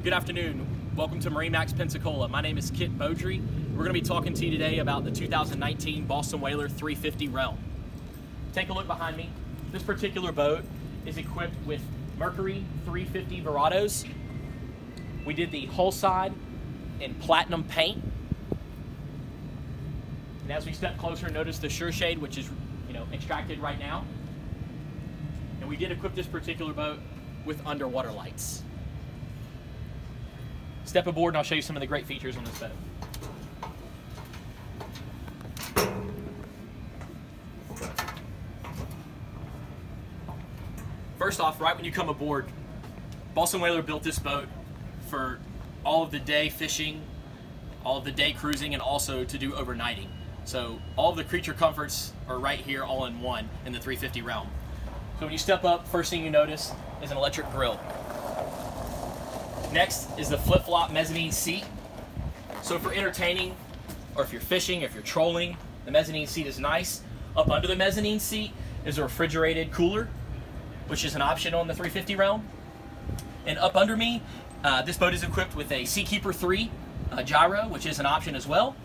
Good afternoon. Welcome to MarineMax Pensacola. My name is Kit Beaudry. We're going to be talking to you today about the 2019 Boston Whaler 350 Realm. Take a look behind me. This particular boat is equipped with Mercury 350 Verados. We did the hull side in platinum paint. And as we step closer, notice the sure shade, which is extracted right now. And we did equip this particular boat with underwater lights. Step aboard and I'll show you some of the great features on this boat. First off, right when you come aboard, Boston Whaler built this boat for all of the day fishing, all of the day cruising, and also to do overnighting. So all of the creature comforts are right here all in one in the 350 Realm. So when you step up, first thing you notice is an electric grill. Next is the flip-flop mezzanine seat. So for entertaining, or if you're fishing, if you're trolling, the mezzanine seat is nice. Up under the mezzanine seat is a refrigerated cooler, which is an option on the 350 Realm. And up under me, this boat is equipped with a Seakeeper 3 gyro, which is an option as well.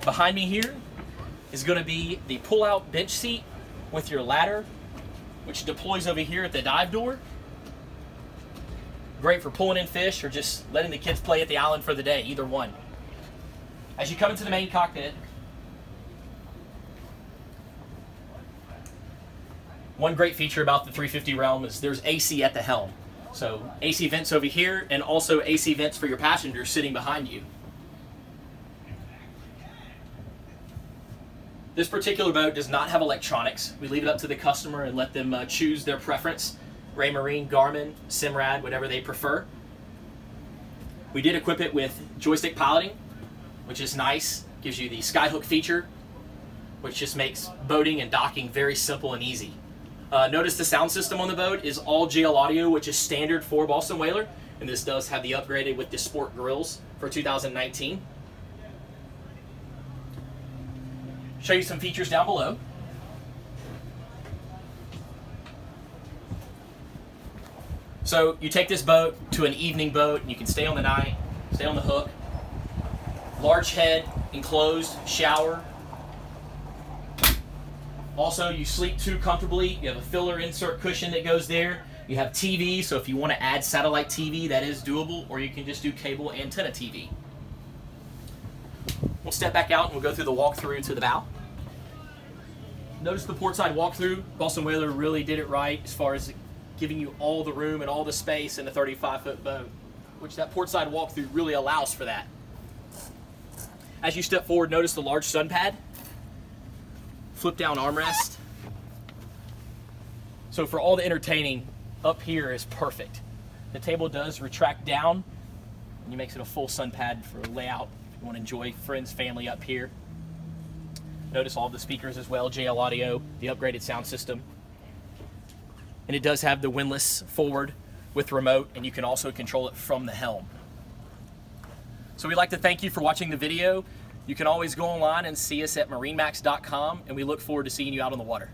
Behind me here is going to be the pull-out bench seat with your ladder, which deploys over here at the dive door. Great for pulling in fish or just letting the kids play at the island for the day, either one. As you come into the main cockpit, one great feature about the 350 Realm is there's AC at the helm. So AC vents over here and also AC vents for your passengers sitting behind you. This particular boat does not have electronics. We leave it up to the customer and let them choose their preference. Raymarine, Garmin, Simrad, whatever they prefer. We did equip it with joystick piloting, which is nice. Gives you the skyhook feature, which just makes boating and docking very simple and easy. Notice the sound system on the boat is all JL audio, which is standard for Boston Whaler, and this does have the upgraded with the sport grills for 2019. Show you some features down below. So you take this boat to an evening boat and you can stay on the night, stay on the hook. Large head, enclosed, shower. Also, you sleep too comfortably. You have a filler insert cushion that goes there. You have TV, so if you want to add satellite TV, that is doable, or you can just do cable antenna TV. We'll step back out and we'll go through the walkthrough to the bow. Notice the portside walkthrough. Boston Whaler really did it right as far as giving you all the room and all the space in a 35-foot boat, which that portside walkthrough really allows for that. As you step forward, notice the large sun pad, flip down armrest. So for all the entertaining, up here is perfect. The table does retract down and it makes it a full sun pad for layout. You want to enjoy friends, family up here. Notice all the speakers as well, JL audio, the upgraded sound system. And it does have the windlass forward with remote, and you can also control it from the helm. So we'd like to thank you for watching the video. You can always go online and see us at MarineMax.com, and we look forward to seeing you out on the water.